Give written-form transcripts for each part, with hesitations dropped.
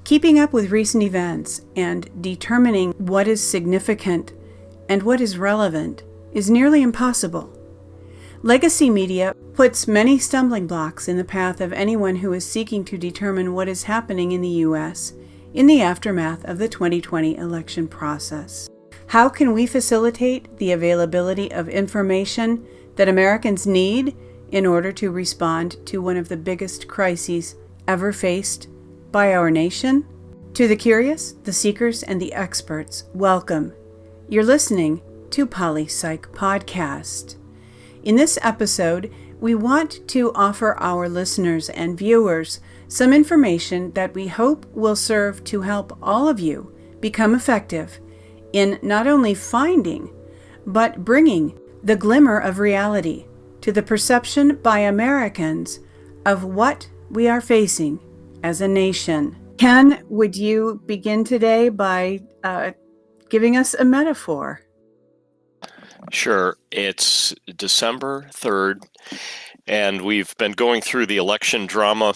Keeping up with recent events and determining what is significant and what is relevant is nearly impossible. Legacy media puts many stumbling blocks in the path of anyone who is seeking to determine what is happening in the U.S. in the aftermath of the 2020 election process. How can we facilitate the availability of information that Americans need in order to respond to one of the biggest crises ever faced by our nation? To the curious, the seekers, and the experts, welcome. You're listening to Poli-Psych Podcast. In this episode, we want to offer our listeners and viewers some information that we hope will serve to help all of you become effective in not only finding, but bringing the glimmer of reality to the perception by Americans of what we are facing as a nation. Ken, would you begin today by giving us a metaphor? Sure. It's December 3rd, and we've been going through the election drama,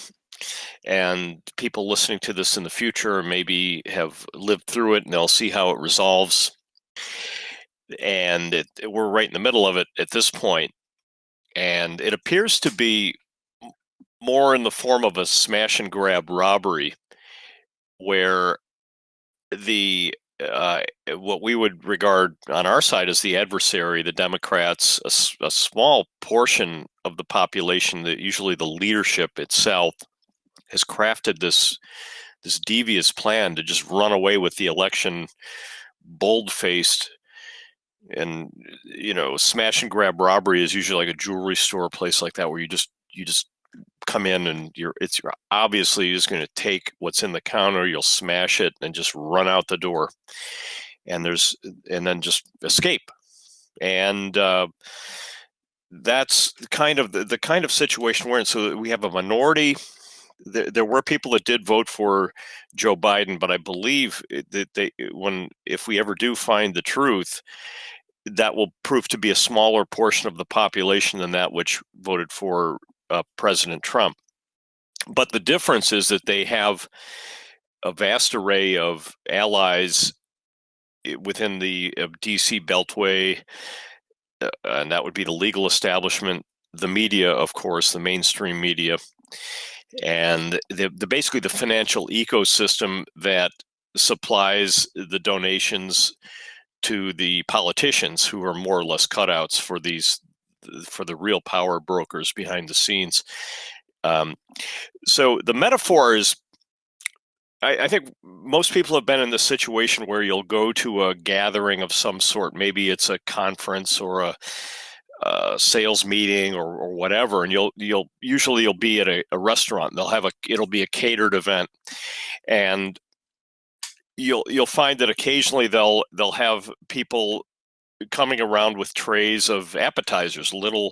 and people listening to this in the future maybe have lived through it, and they'll see how it resolves. And we're right in the middle of it at this point, and it appears to be more in the form of a smash and grab robbery, where the what we would regard on our side as the adversary, the Democrats, a small portion of the population, that usually the leadership itself, has crafted this devious plan to just run away with the election, bold-faced. And smash and grab robbery is usually like a jewelry store, place like that, where you just come in and you're obviously just going to take what's in the counter, you'll smash it and just run out the door, and then just escape. And that's kind of the kind of situation we're in. So we have a minority. There were people that did vote for Joe Biden, but I believe that if we ever do find the truth, that will prove to be a smaller portion of the population than that which voted for President Trump. But the difference is that they have a vast array of allies within the DC Beltway, and that would be the legal establishment, the media, of course, the mainstream media, and basically the financial ecosystem that supplies the donations to the politicians, who are more or less cutouts for the real power brokers behind the scenes. So the metaphor is, I think most people have been in this situation where you'll go to a gathering of some sort. Maybe it's a conference or a sales meeting or whatever, and you'll be at a restaurant. It'll be a catered event, and you'll find that occasionally they'll have people coming around with trays of appetizers, little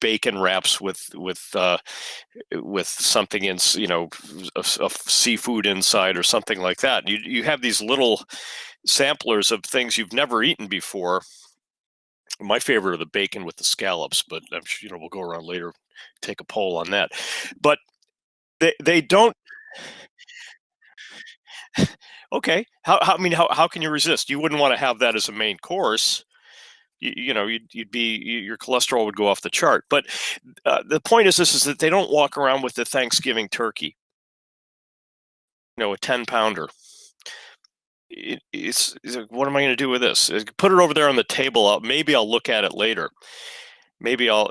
bacon wraps with something in, of seafood inside or something like that. You have these little samplers of things you've never eaten before. My favorite are the bacon with the scallops, but I'm sure we'll go around later, take a poll on that. But they don't. Okay, how can you resist? You wouldn't want to have that as a main course. Your cholesterol would go off the chart. But the point is that they don't walk around with the Thanksgiving turkey, a 10-pounder. It's like, what am I going to do with this? Put it over there on the table. Maybe I'll look at it later. Maybe I'll,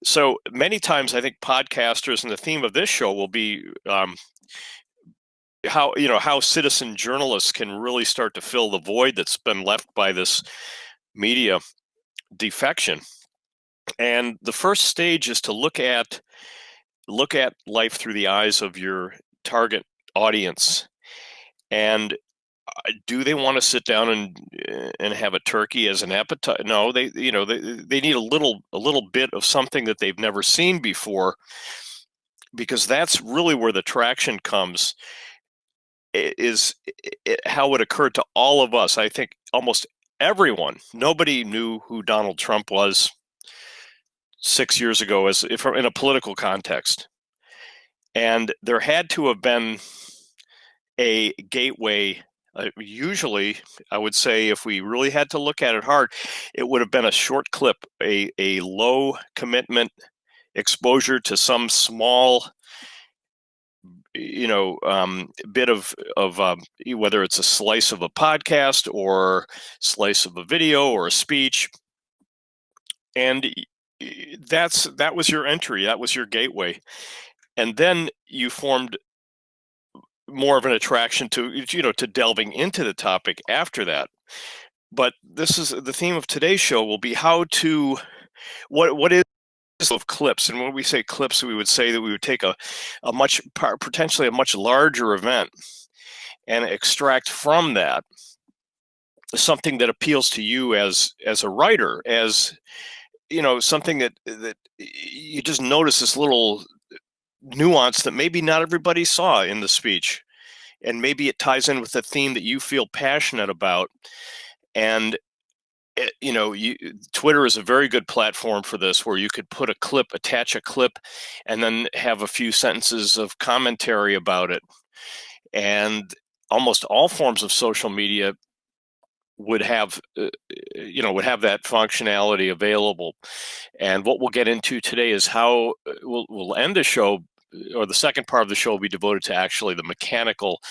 So many times I think podcasters, and the theme of this show will be how citizen journalists can really start to fill the void that's been left by this media defection. And the first stage is to look at life through the eyes of your target audience. And do they want to sit down and have a turkey as an appetite? No, they need a little bit of something that they've never seen before, because that's really where the traction comes. Is how it occurred to all of us. I think almost everyone. Nobody knew who Donald Trump was 6 years ago, in a political context. And there had to have been a gateway. Usually, I would say if we really had to look at it hard, it would have been a short clip, a low commitment exposure to some small, bit of whether it's a slice of a podcast or slice of a video or a speech. And that was your entry. That was your gateway. And then you formed more of an attraction to delving into the topic after that. But this is the theme of today's show will be how to what is of clips. And when we say clips, we would say that we would take a potentially a much larger event and extract from that something that appeals to you as a writer, as something that you just notice this little nuance that maybe not everybody saw in the speech, and maybe it ties in with the theme that you feel passionate about. And Twitter is a very good platform for this, where you could attach a clip, and then have a few sentences of commentary about it. And almost all forms of social media would have that functionality available. And what we'll get into today is how we'll end the show, or the second part of the show will be devoted to actually the mechanical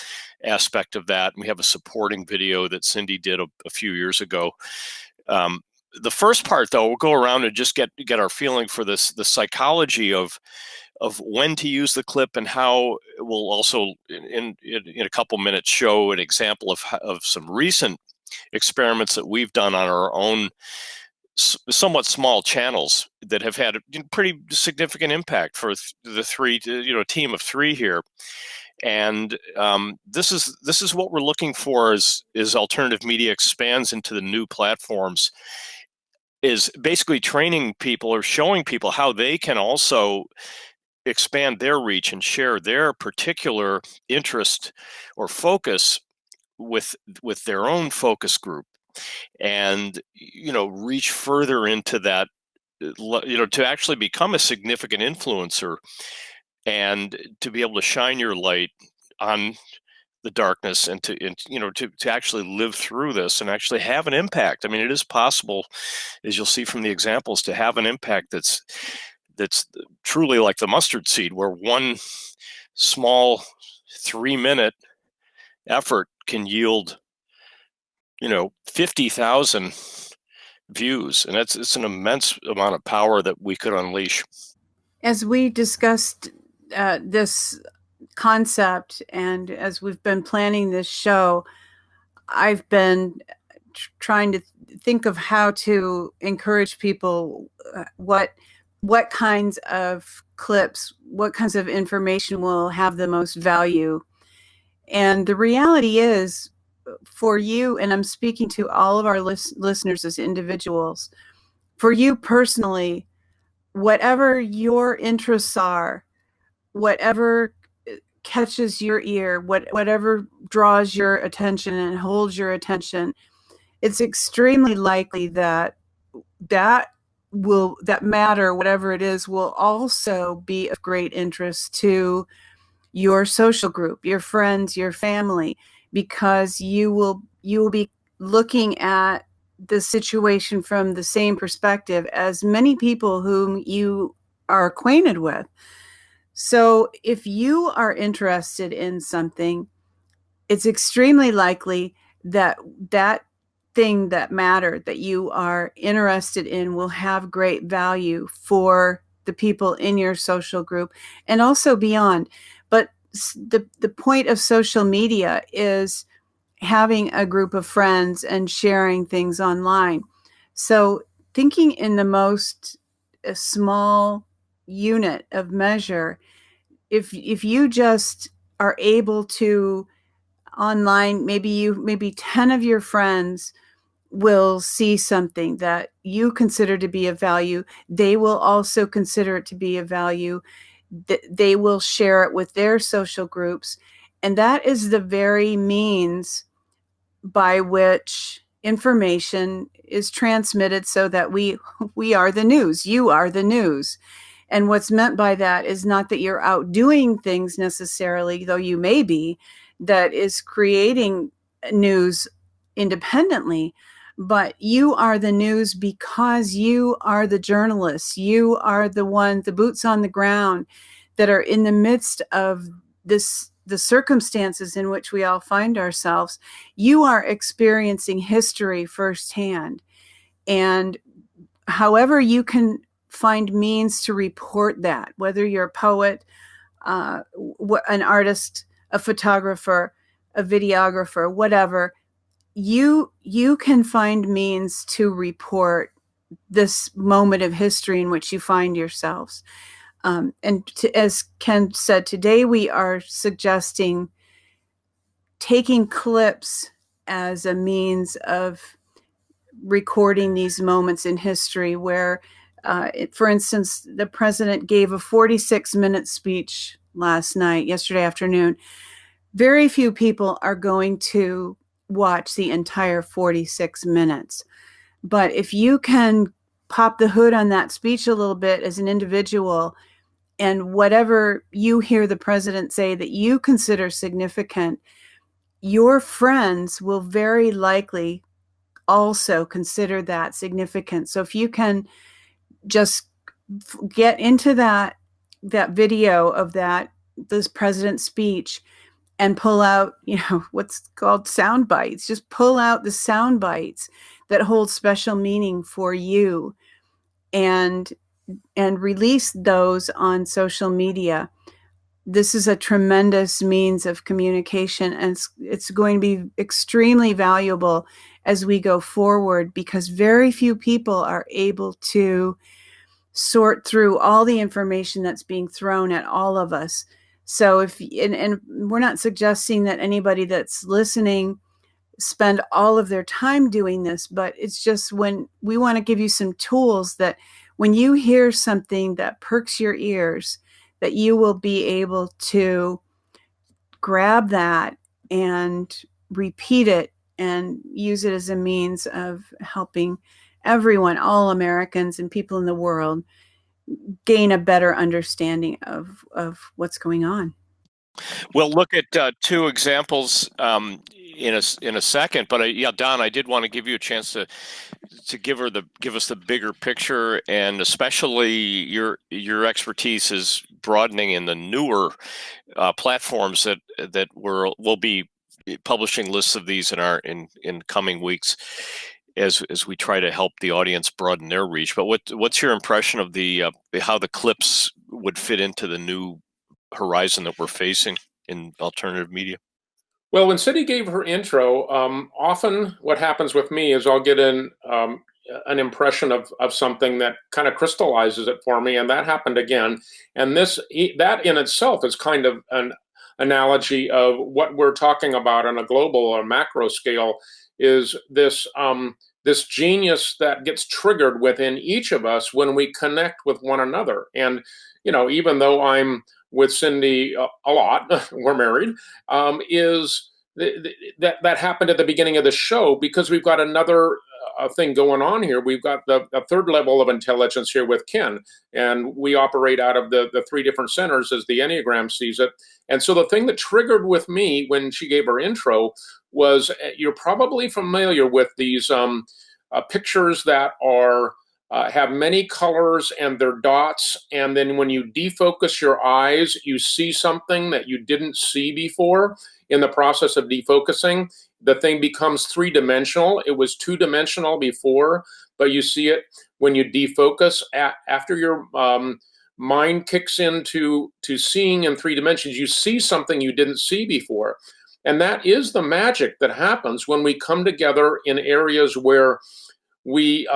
aspect of that. And we have a supporting video that Cindy did a few years ago. The first part, though, we'll go around and just get our feeling for the psychology of when to use the clip, and how we'll also in a couple minutes show an example of some recent experiments that we've done on our own somewhat small channels that have had a pretty significant impact for the team of three here. And this is what we're looking for as alternative media expands into the new platforms, is basically training people or showing people how they can also expand their reach and share their particular interest or focus with their own focus group, and reach further into that, to actually become a significant influencer, and to be able to shine your light on the darkness, and to actually live through this and actually have an impact. I mean, it is possible, as you'll see from the examples, to have an impact that's truly like the mustard seed, where one small 3-minute effort can yield 50,000 views, and it's an immense amount of power that we could unleash. As we discussed this concept, and as we've been planning this show, I've been trying to think of how to encourage people, what kinds of clips, what kinds of information will have the most value. And the reality is, for you, and I'm speaking to all of our listeners as individuals, for you personally, whatever your interests are, whatever catches your ear, whatever draws your attention and holds your attention, it's extremely likely that matter, whatever it is, will also be of great interest to your social group, your friends, your family, because you will be looking at the situation from the same perspective as many people whom you are acquainted with. So if you are interested in something, it's extremely likely that thing, that matter that you are interested in, will have great value for the people in your social group and also beyond. But the point of social media is having a group of friends and sharing things online. So thinking in the most small unit of measure, if you just are able to online, maybe 10 of your friends will see something that you consider to be of value. They will also consider it to be of value. They will share it with their social groups. And that is the very means by which information is transmitted, so that we are the news. You are the news. And what's meant by that is not that you're out doing things necessarily, though you may be, that is creating news independently, but you are the news because you are the journalists. You are the boots on the ground that are in the midst of the circumstances in which we all find ourselves. You are experiencing history firsthand. And however you can find means to report that, whether you're a poet, an artist, a photographer, a videographer, whatever, you can find means to report this moment of history in which you find yourselves. As Ken said, today we are suggesting taking clips as a means of recording these moments in history where, for instance, the president gave a 46-minute speech yesterday afternoon. Very few people are going to watch the entire 46 minutes. But if you can pop the hood on that speech a little bit as an individual, and whatever you hear the president say that you consider significant, your friends will very likely also consider that significant. So if you can just get into that video of this president's speech and pull out, what's called sound bites, just pull out the sound bites that hold special meaning for you and release those on social media. This is a tremendous means of communication, and it's going to be extremely valuable as we go forward, because very few people are able to sort through all the information that's being thrown at all of us. So and we're not suggesting that anybody that's listening spend all of their time doing this, but it's just when we want to give you some tools that when you hear something that perks your ears, that you will be able to grab that and repeat it and use it as a means of helping everyone, all Americans and people in the world, gain a better understanding of what's going on. We'll look at two examples in a second, but Don, I did want to give you a chance to give us the bigger picture, and especially your expertise is broadening in the newer platforms that we'll be publishing lists of these in coming weeks as we try to help the audience broaden their reach. But what's your impression of how the clips would fit into the new horizon that we're facing in alternative media? Well, when Cindy gave her intro, often what happens with me is I'll get an impression of something that kind of crystallizes it for me, and that happened again. And that in itself is kind of an analogy of what we're talking about on a global or macro scale, is this genius that gets triggered within each of us when we connect with one another. And even though I'm with Cindy a lot, we're married, that happened at the beginning of the show because we've got another thing going on here. We've got the third level of intelligence here with Ken, and we operate out of the three different centers as the Enneagram sees it. And so the thing that triggered with me when she gave her intro was, you're probably familiar with these pictures that are have many colors and they're dots, and then when you defocus your eyes, you see something that you didn't see before. In the process of defocusing, the thing becomes three-dimensional. It was two-dimensional before, but you see it when you defocus. After your mind kicks into seeing in three dimensions, you see something you didn't see before. And that is the magic that happens when we come together in areas where we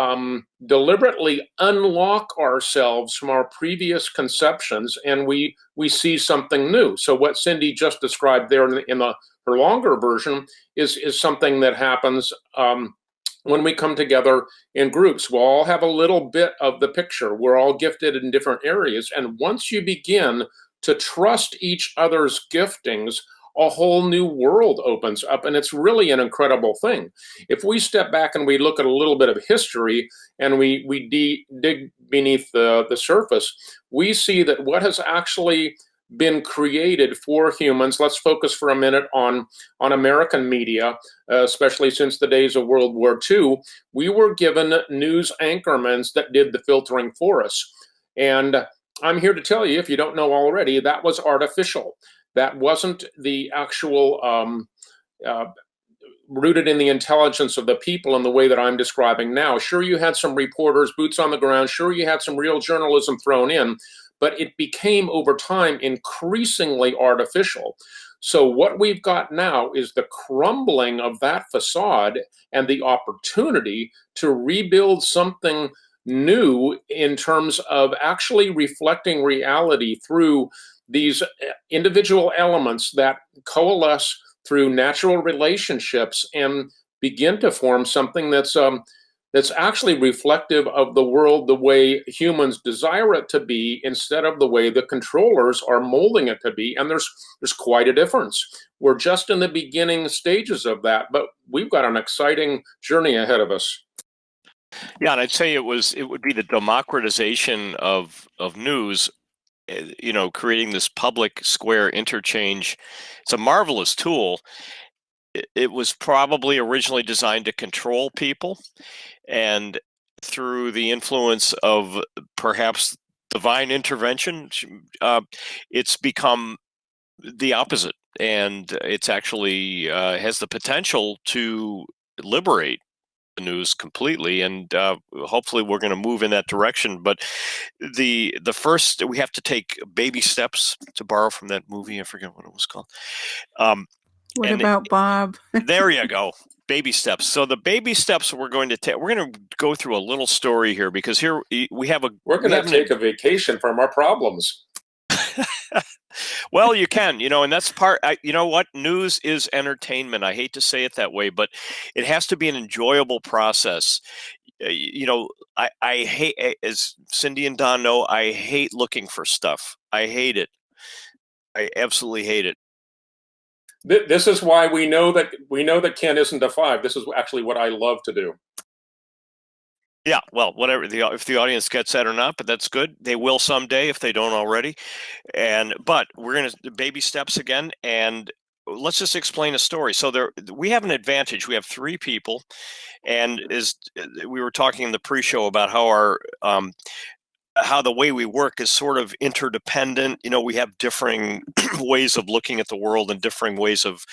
deliberately unlock ourselves from our previous conceptions, and we see something new. So what Cindy just described there in her longer version is something that happens when we come together in groups. We'll all have a little bit of the picture. We're all gifted in different areas. And once you begin to trust each other's giftings, a whole new world opens up, and it's really an incredible thing. If we step back and we look at a little bit of history and we dig beneath the surface, we see that what has actually been created for humans. Let's focus for a minute on American media, especially since the days of World War II. We were given news anchormen that did the filtering for us. And I'm here to tell you, if you don't know already, that was artificial. That wasn't the actual rooted in the intelligence of the people in the way that I'm describing now. Sure, you had some reporters, boots on the ground. Sure, you had some real journalism thrown in, but it became over time increasingly artificial. So what we've got now is the crumbling of that facade and the opportunity to rebuild something new in terms of actually reflecting reality through these individual elements that coalesce through natural relationships and begin to form something that's actually reflective of the world the way humans desire it to be, instead of the way the controllers are molding it to be. And there's quite a difference. We're just in the beginning stages of that, but we've got an exciting journey ahead of us. Yeah, and I'd say it would be the democratization of news, creating this public square interchange. It's a marvelous tool. It was probably originally designed to control people, and through the influence of perhaps divine intervention, it's become the opposite, and it's actually has the potential to liberate the news completely, and hopefully we're going to move in that direction. But the first, we have to take baby steps, to borrow from that movie. I forget what it was called. What about Bob? There you go. Baby steps. So the baby steps we're going to take, we're going to go through a little story here, because here we have we're going to take a vacation from our problems. Well, you can, and that's part, you know what? News is entertainment. I hate to say it that way, but it has to be an enjoyable process. I hate, as Cindy and Don know, I hate looking for stuff. I hate it. I absolutely hate it. This is why we know that Ken isn't a 5. This is actually what I love to do. Yeah, well, whatever, if the audience gets that or not, but that's good. They will someday if they don't already. But we're going to baby steps again, and let's just explain a story. So we have an advantage. We have 3 people, and as we were talking in the pre-show about how the way we work is sort of interdependent. We have differing ways of looking at the world and differing ways of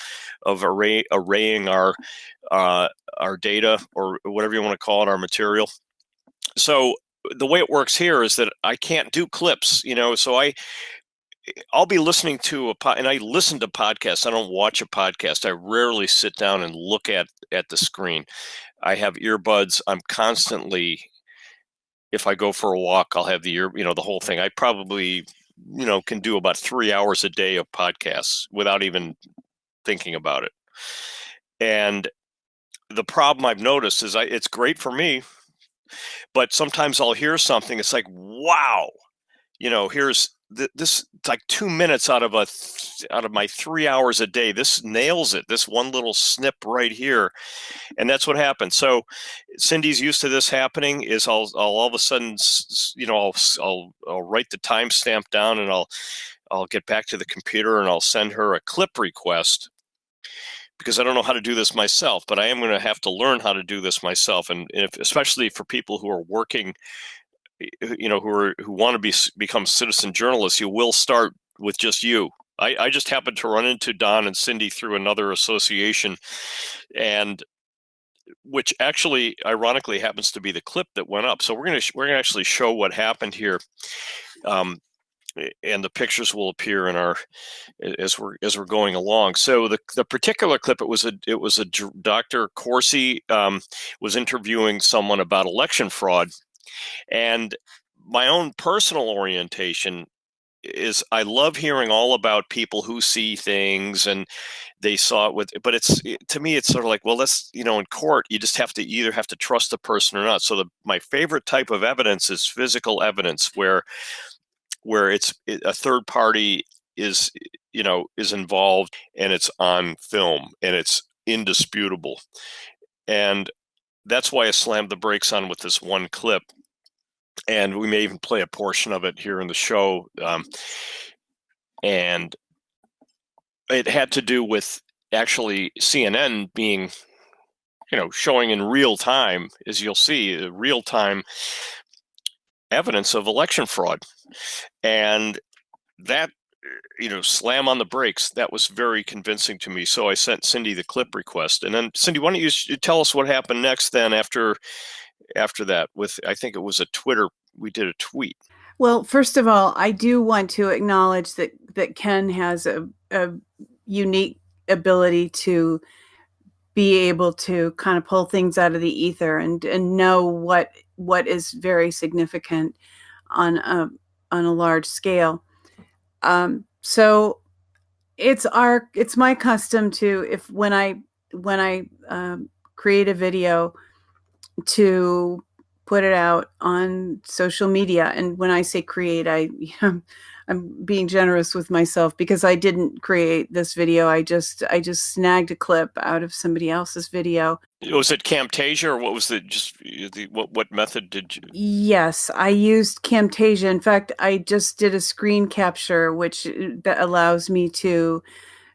arraying our data, or whatever you want to call it, our material. So the way it works here is that I can't do clips, so I'll be listening to and I listen to podcasts. I don't watch a podcast. I rarely sit down and look at the screen. I have earbuds. I'm constantly, if I go for a walk, I'll have the whole thing. I probably, can do about 3 hours a day of podcasts without even thinking about it. And the problem I've noticed is it's great for me, but sometimes I'll hear something. It's like, wow, here's this, like 2 minutes out of my 3 hours a day. This nails it. This one little snip right here. And that's what happens. So Cindy's used to this happening. Is I'll all of a sudden, I'll write the timestamp down, and I'll get back to the computer, and I'll send her a clip request, because I don't know how to do this myself, but I am going to have to learn how to do this myself. And especially for people who are working, who want to become citizen journalists, you will start with just you. I just happened to run into Don and Cindy through another association, and which actually ironically happens to be the clip that went up. So we're going to actually show what happened here. And the pictures will appear in our as we're going along. So the particular clip, it was a Dr. Corsi was interviewing someone about election fraud, and my own personal orientation is I love hearing all about people who see things and they saw it but to me it's sort of like, well, that's, in court you just have to either trust the person or not. So my favorite type of evidence is physical evidence, where it's a third party is is involved, and it's on film, and it's indisputable. And that's why I slammed the brakes on with this one clip. And we may even play a portion of it here in the show. And it had to do with actually CNN being, showing in real time, as you'll see, real time evidence of election fraud. And that, slam on the brakes, that was very convincing to me. So I sent Cindy the clip request. And then, Cindy, why don't you tell us what happened next then after that with, I think it was a Twitter, we did a tweet. Well, first of all, I do want to acknowledge that Ken has a unique ability to be able to kind of pull things out of the ether and know what is very significant on a large scale. So it's my custom to, when I create a video, to put it out on social media. And when I say create, I'm being generous with myself, because I didn't create this video. I just snagged a clip out of somebody else's video. Was it Camtasia, or what was what method did you? Yes, I used Camtasia. In fact, I just did a screen capture, that allows me to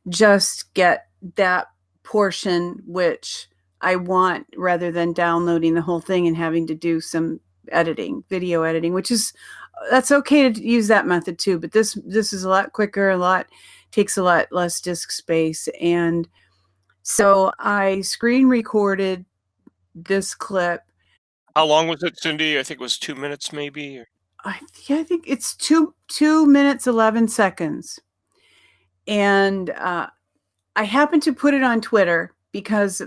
just get that portion which I want, rather than downloading the whole thing and having to do some video editing, that's okay to use that method too. But this is a lot quicker, takes a lot less disk space. And so I screen recorded this clip. How long was it, Cindy? I think it was 2 minutes, maybe. I think it's 2 minutes 11 seconds. And I happened to put it on Twitter because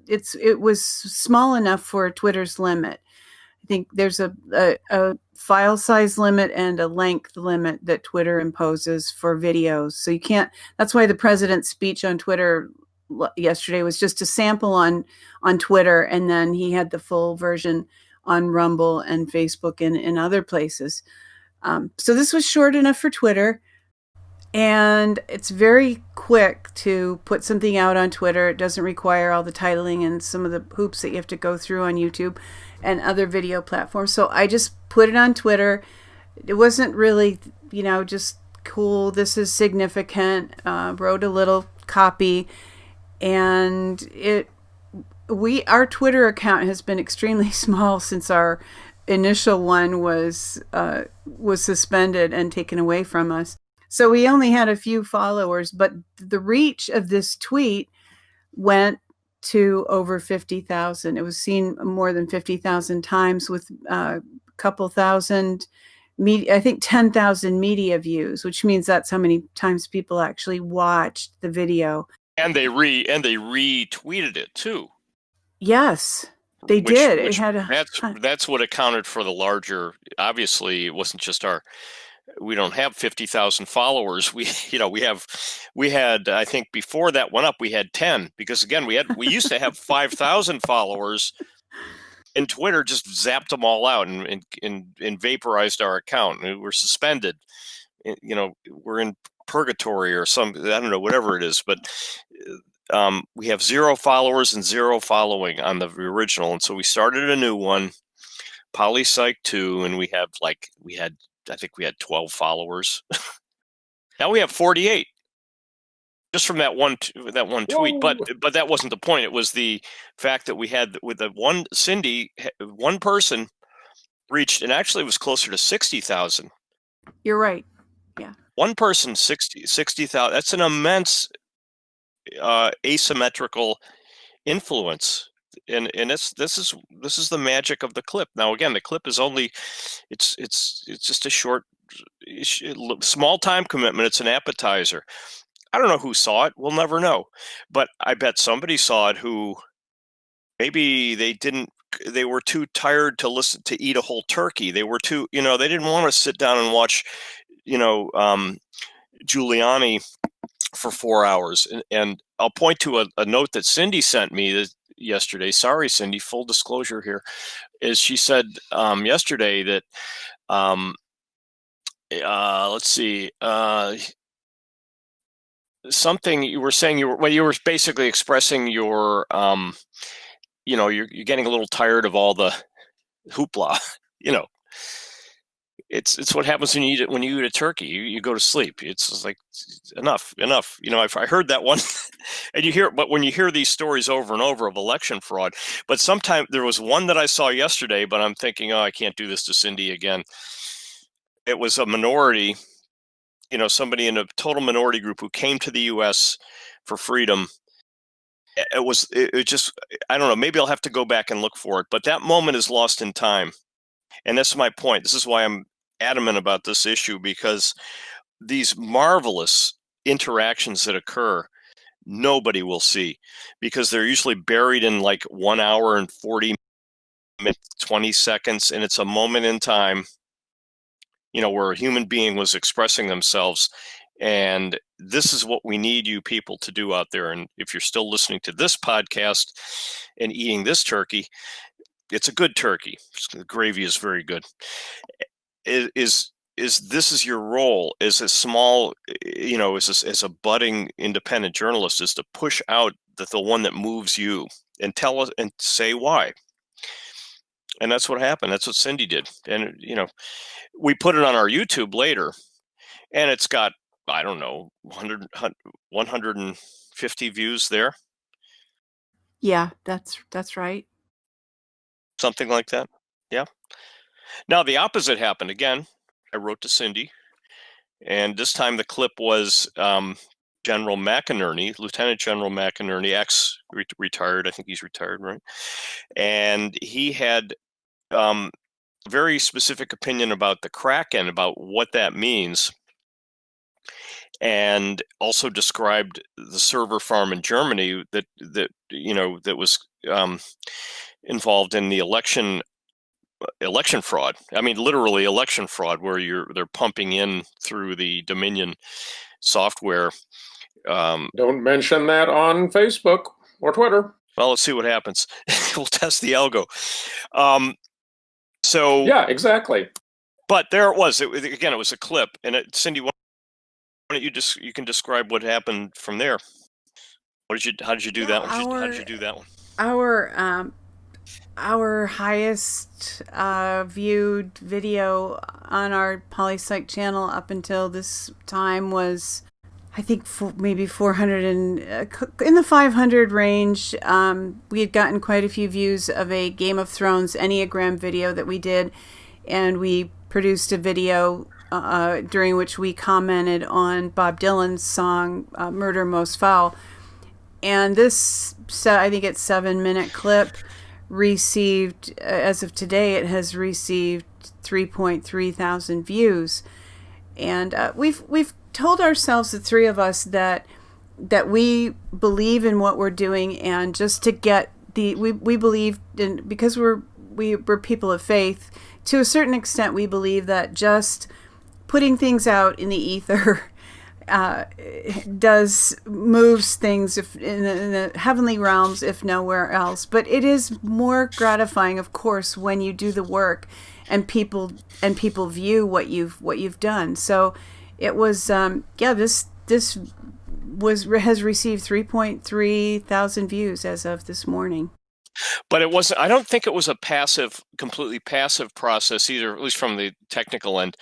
it was small enough for Twitter's limit. I think there's a file size limit and a length limit that Twitter imposes for videos. So you can't. That's why the president's speech on Twitter yesterday was just a sample on Twitter, and then he had the full version on Rumble and Facebook and other places. So this was short enough for Twitter, and it's very quick to put something out on Twitter. It doesn't require all the titling and some of the hoops that you have to go through on YouTube and other video platforms. So I just put it on Twitter. It wasn't really, just cool, this is significant, wrote a little copy, and our Twitter account has been extremely small since our initial one was suspended and taken away from us. So we only had a few followers, but the reach of this tweet went to over 50,000. It was seen more than 50,000 times, with a couple thousand, I think 10,000 media views, which means that's how many times people actually watched the video. And they retweeted it too. Yes, they did. It had that's what accounted for the larger. Obviously, it wasn't just we don't have 50,000 followers. We had, I think before that went up, we had 10, because again, we used to have 5,000 followers, and Twitter just zapped them all out and vaporized our account. And we're suspended. We're in purgatory or I don't know, whatever it is, but we have 0 followers and 0 following on the original. And so we started a new one, Poli-Psych 2, and I think we had 12 followers. Now we have 48, just from that one tweet. But that wasn't the point. It was the fact that we had, with the one, Cindy, one person reached, and actually it was closer to 60,000. You're right. Yeah. One person, 60,000. That's an immense asymmetrical influence. And this is the magic of the clip. Now again, the clip is only it's just a short, small time commitment. It's an appetizer. I don't know who saw it. We'll never know. But I bet somebody saw it who maybe they were too tired to eat a whole turkey. They were too, they didn't want to sit down and watch, Giuliani for 4 hours. And I'll point to a note that Cindy sent me yesterday. Sorry, Cindy, full disclosure here, is she said yesterday that let's see, something you were saying, you were basically expressing your, you're getting a little tired of all the hoopla. It's what happens when you eat a turkey. You go to sleep. It's just like enough. I heard that one, but when you hear these stories over and over of election fraud, but sometimes there was one that I saw yesterday, but I'm thinking, oh, I can't do this to Cindy again. It was a minority, somebody in a total minority group who came to the U.S. for freedom. It just, I don't know, maybe I'll have to go back and look for it, but that moment is lost in time. And that's my point. This is why I'm adamant about this issue, because these marvelous interactions that occur, nobody will see, because they're usually buried in like 1 hour and 40 minutes, 20 seconds. And it's a moment in time, where a human being was expressing themselves. And this is what we need you people to do out there. And if you're still listening to this podcast and eating this turkey, it's a good turkey. The gravy is very good. This is your role as a small, as a budding independent journalist, is to push out the one that moves you and tell us and say why. And that's what happened. That's what Cindy did. And, we put it on our YouTube later, and it's got, I don't know, 150 views there. Yeah, that's right. Something like that. Yeah. Now the opposite happened again. I wrote to Cindy, and this time the clip was General McInerney, Lieutenant General McInerney, ex-retired. I think he's retired, right? And he had very specific opinion about the Kraken, about what that means, and also described the server farm in Germany that was involved in the election fraud. I mean, literally election fraud, where they're pumping in through the Dominion software. Don't mention that on Facebook or Twitter. Well, let's see what happens. We'll test the algo. So yeah, exactly. But there it was. It was a clip. And Cindy, why don't you can describe what happened from there? How did you do that one? How did you do that one? Our highest viewed video on our Poli-Psych channel up until this time was, I think, maybe 400 in the 500 range. We had gotten quite a few views of a Game of Thrones Enneagram video that we did, and we produced a video during which we commented on Bob Dylan's song "Murder Most Foul." And this, I think it's 7-minute clip, received, as of today, it has received 3.3 thousand views. And we've told ourselves, the three of us, that we believe in what we're doing, and just to get we believe in, because we're people of faith, to a certain extent. We believe that just putting things out in the ether moves things in the heavenly realms, if nowhere else. But it is more gratifying, of course, when you do the work and people view what you've done. So it was this has received 3.3 thousand views as of this morning. But it wasn't. I don't think it was a completely passive process either, at least from the technical end.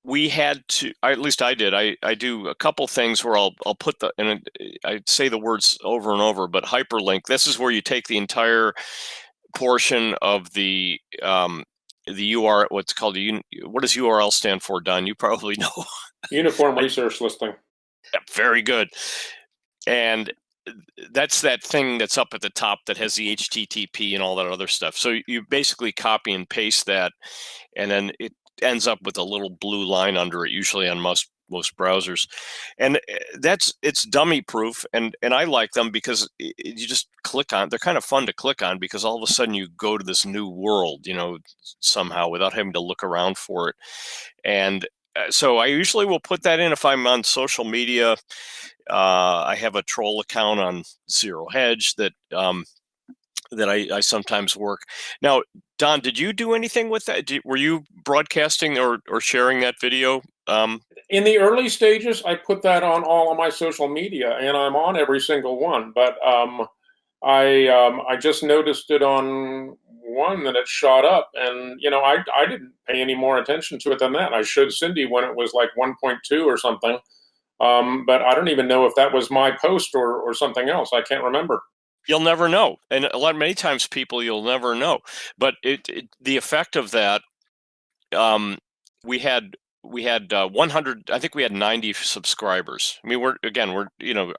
We had to, at least I did. I do a couple things where I'll put and I say the words over and over, but hyperlink. This is where you take the entire portion of the URL. What's called what does URL stand for, Don? You probably know. Uniform Research Listing. Yeah, very good. And that's that thing that's up at the top that has the HTTP and all that other stuff. So you basically copy and paste that, and then it ends up with a little blue line under it, usually on most browsers. And it's dummy proof, and I like them because you just click on. They're kind of fun to click on, because all of a sudden you go to this new world, somehow, without having to look around for it. And so I usually will put that in if I'm on social media. I have a troll account on Zero Hedge that I sometimes work. Now, Don, did you do anything with that? Were you broadcasting or sharing that video In the early stages, I put that on all of my social media, and I'm on every single one. But I just noticed it on one that it shot up, and I didn't pay any more attention to it than that. I showed Cindy when it was like 1.2 or something, but I don't even know if that was my post or something else. I can't remember. You'll never know, and many times you'll never know. But the effect of that, we had 100. I think we had 90 subscribers. I mean, we're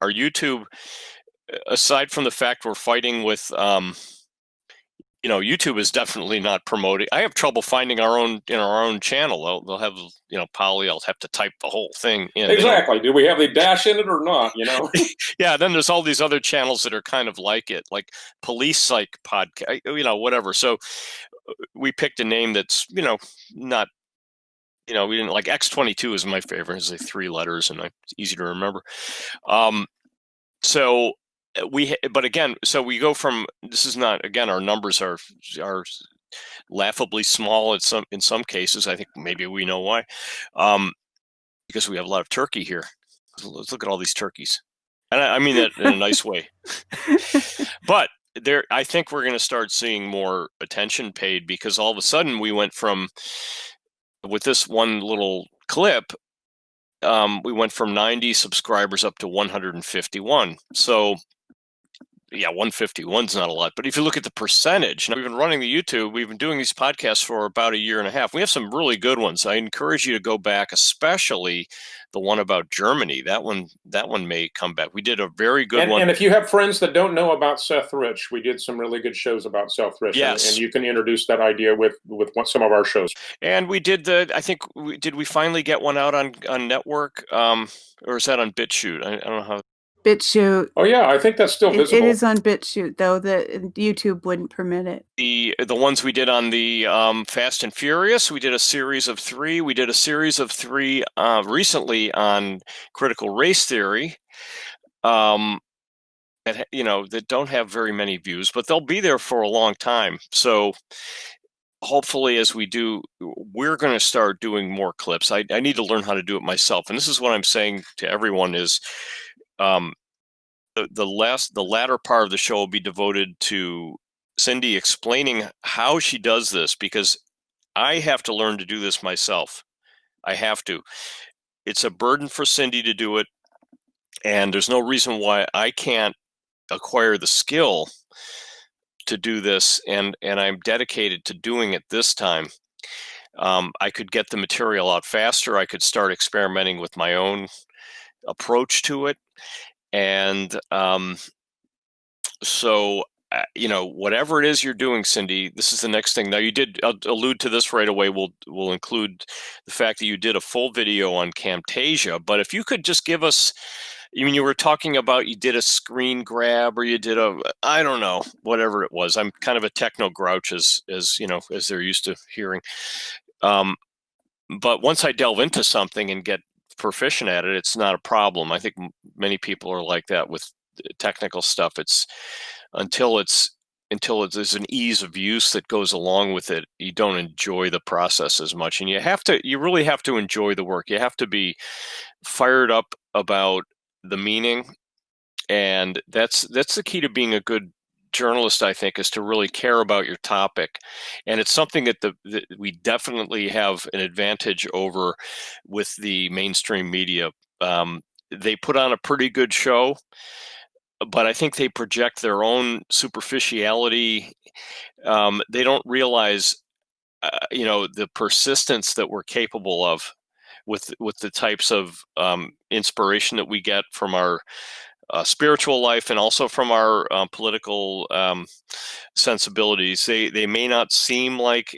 our YouTube. Aside from the fact we're fighting with, YouTube is definitely not promoting. I have trouble finding our own channel. They'll have, Poly. I'll have to type the whole thing in. Exactly. Do we have the dash in it or not? Yeah. Then there's all these other channels that are kind of like it, like Poli-Psych Podcast, whatever. So we picked a name that's, not, we didn't like X22 is my favorite. It's like 3 letters and it's easy to remember. So but again, so we go from, this is not, again, our numbers are laughably small in some cases. I think maybe we know why, because we have a lot of turkey here. Let's look at all these turkeys, and I mean that in a nice way. But I think we're going to start seeing more attention paid, because all of a sudden we went from, with this one little clip, we went from 90 subscribers up to 151. So yeah, 151 is not a lot. But if you look at the percentage, now we've been running the YouTube, we've been doing these podcasts for about a year and a half. We have some really good ones. I encourage you to go back, especially the one about Germany. That one may come back. We did a very good one. And if you have friends that don't know about Seth Rich, we did some really good shows about Seth Rich. Yes. And you can introduce that idea with some of our shows. And we did did we finally get one out on network? Or is that on BitChute? I don't know how. BitChute. Oh yeah, I think that's still visible. It is on BitChute, though the YouTube wouldn't permit it. The ones we did on the Fast and Furious, we did a series of 3. We did a series of 3 recently on critical race theory. That don't have very many views, but they'll be there for a long time. So hopefully, as we do, we're going to start doing more clips. I need to learn how to do it myself, and this is what I'm saying to everyone is. The latter part of the show will be devoted to Cindy explaining how she does this, because I have to learn to do this myself. I have to. It's a burden for Cindy to do it, and there's no reason why I can't acquire the skill to do this, and I'm dedicated to doing it this time. I could get the material out faster. I could start experimenting with my own approach to it. And so, whatever it is you're doing, Cindy, this is the next thing. Now, you did allude to this right away. We'll include the fact that you did a full video on Camtasia. But if you could just give us, you were talking about you did a screen grab, or you did I don't know, whatever it was. I'm kind of a techno grouch, as they're used to hearing. But once I delve into something and get proficient at it, it's not a problem. I think many people are like that with technical stuff. It's until there's an ease of use that goes along with it, you don't enjoy the process as much. And you really have to enjoy the work. You have to be fired up about the meaning, and that's the key to being a good journalist, I think, is to really care about your topic. And it's something that we definitely have an advantage over with the mainstream media. They put on a pretty good show, but I think they project their own superficiality. They don't realize, the persistence that we're capable of with the types of inspiration that we get from our spiritual life, and also from our political sensibilities. They may not seem like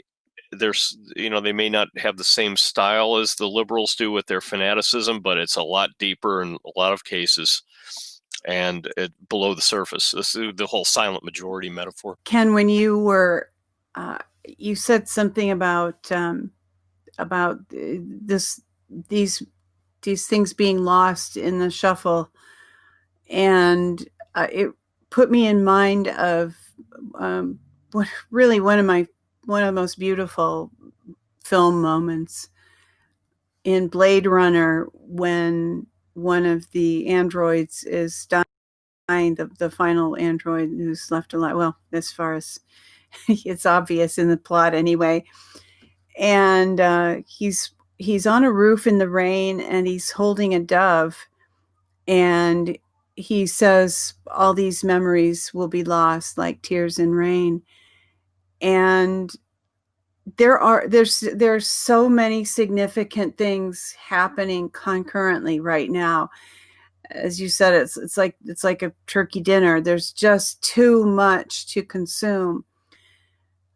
they may not have the same style as the liberals do with their fanaticism, but it's a lot deeper in a lot of cases, and below the surface. This is the whole silent majority metaphor. Ken, when you were, you said something about these things being lost in the shuffle. And it put me in mind of what really one of the most beautiful film moments in Blade Runner when one of the androids is dying, the final android who's left alive. Well, as far as it's obvious in the plot anyway. And he's on a roof in the rain, and he's holding a dove, and he says all these memories will be lost like tears in rain. And there's so many significant things happening concurrently right now. As you said, it's like a turkey dinner. There's just too much to consume.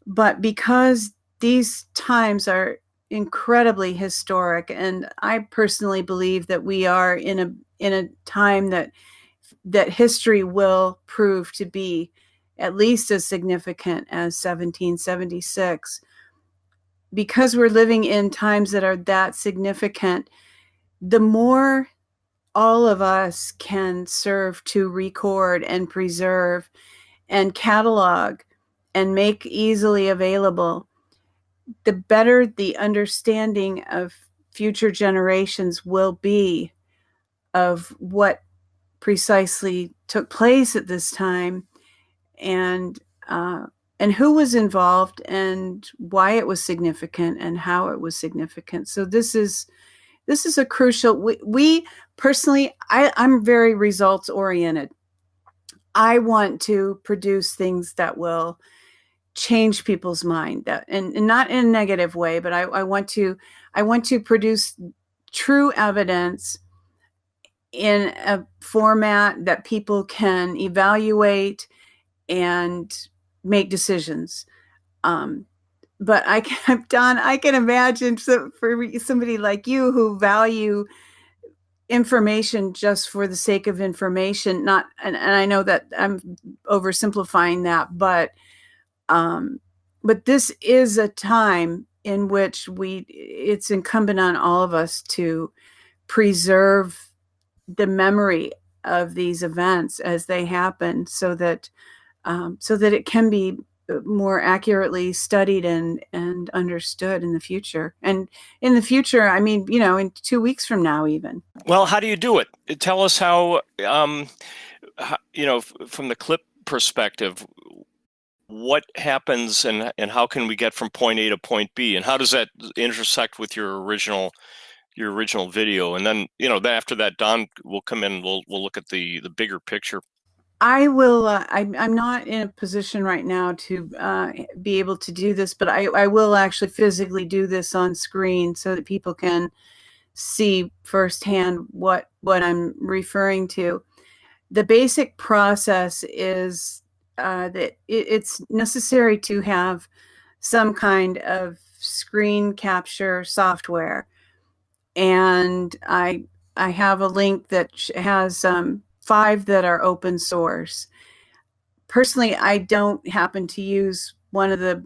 But because these times are incredibly historic, and I personally believe that we are in a time that history will prove to be at least as significant as 1776. Because we're living in times that are that significant, the more all of us can serve to record and preserve and catalog and make easily available, the better the understanding of future generations will be of what precisely took place at this time, and who was involved, and why it was significant, and how it was significant. So this is a crucial. We personally, I'm very results oriented. I want to produce things that will change people's mind, and not in a negative way, but I want to produce true evidence in a format that people can evaluate and make decisions. But I can imagine for somebody like you who value information just for the sake of information, and I know that I'm oversimplifying that, but this is a time in which it's incumbent on all of us to preserve the memory of these events as they happen, so that it can be more accurately studied and understood in the future. And in the future, I mean, in 2 weeks from now, even. Well, how do you do it? Tell us how, from the clip perspective, what happens and how can we get from point A to point B, and how does that intersect with your original video? And then, after that, Don will come in, we'll look at the bigger picture. I will. I'm not in a position right now to be able to do this, but I will actually physically do this on screen so that people can see firsthand what I'm referring to. The basic process is that it's necessary to have some kind of screen capture software, and I have a link that has 5 that are open source. Personally, I don't happen to use one of the,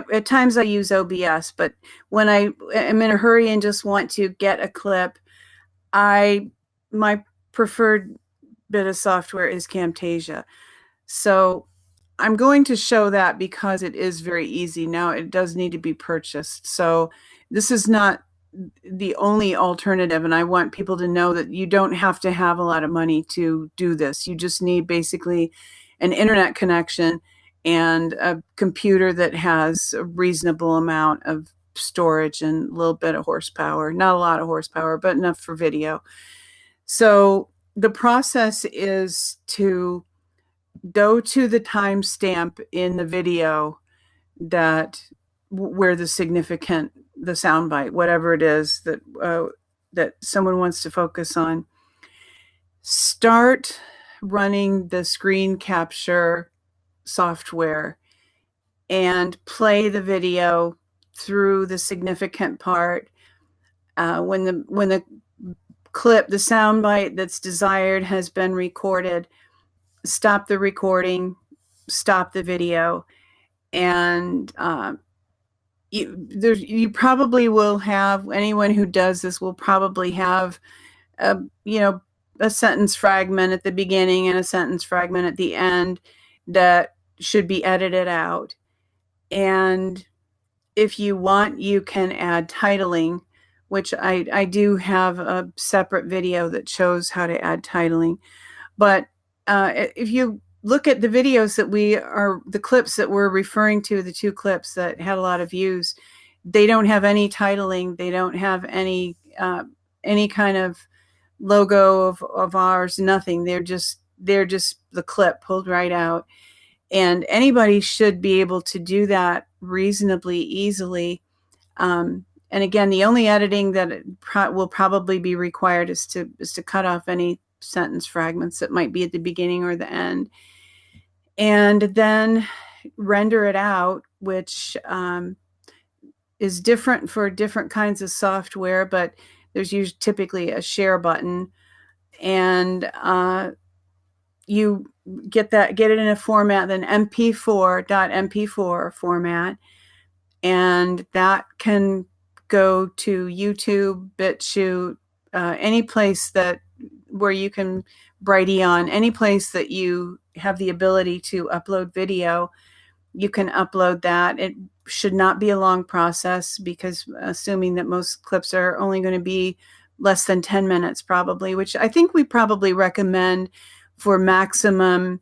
at times I use OBS, but when I am in a hurry and just want to get a clip, my preferred bit of software is Camtasia. So I'm going to show that because it is very easy. Now it does need to be purchased. So this is not the only alternative, and I want people to know that you don't have to have a lot of money to do this. You just need basically an internet connection and a computer that has a reasonable amount of storage and a little bit of horsepower. Not a lot of horsepower, but enough for video. So the process is to go to the timestamp in the video where the soundbite, whatever it is that someone wants to focus on. Start running the screen capture software and play the video through the significant part. When the clip, the soundbite that's desired has been recorded, stop the recording, stop the video, and you probably will have, anyone who does this will probably have a sentence fragment at the beginning and a sentence fragment at the end that should be edited out. And if you want, you can add titling, which I do have a separate video that shows how to add titling. But if you look at the videos the clips that we're referring to, the 2 clips that had a lot of views, they don't have any titling. They don't have any kind of logo of ours, nothing. They're just the clip pulled right out. And anybody should be able to do that reasonably easily. And again, the only editing that will probably be required is to cut off any sentence fragments that might be at the beginning or the end, and then render it out, which is different for different kinds of software, but there's usually typically a share button, and you get it in a format, then .mp4 format, and that can go to YouTube, BitChute, any place where you can Brighteon, any place that you have the ability to upload video, you can upload that. It should not be a long process, because assuming that most clips are only going to be less than 10 minutes probably, which I think we probably recommend for maximum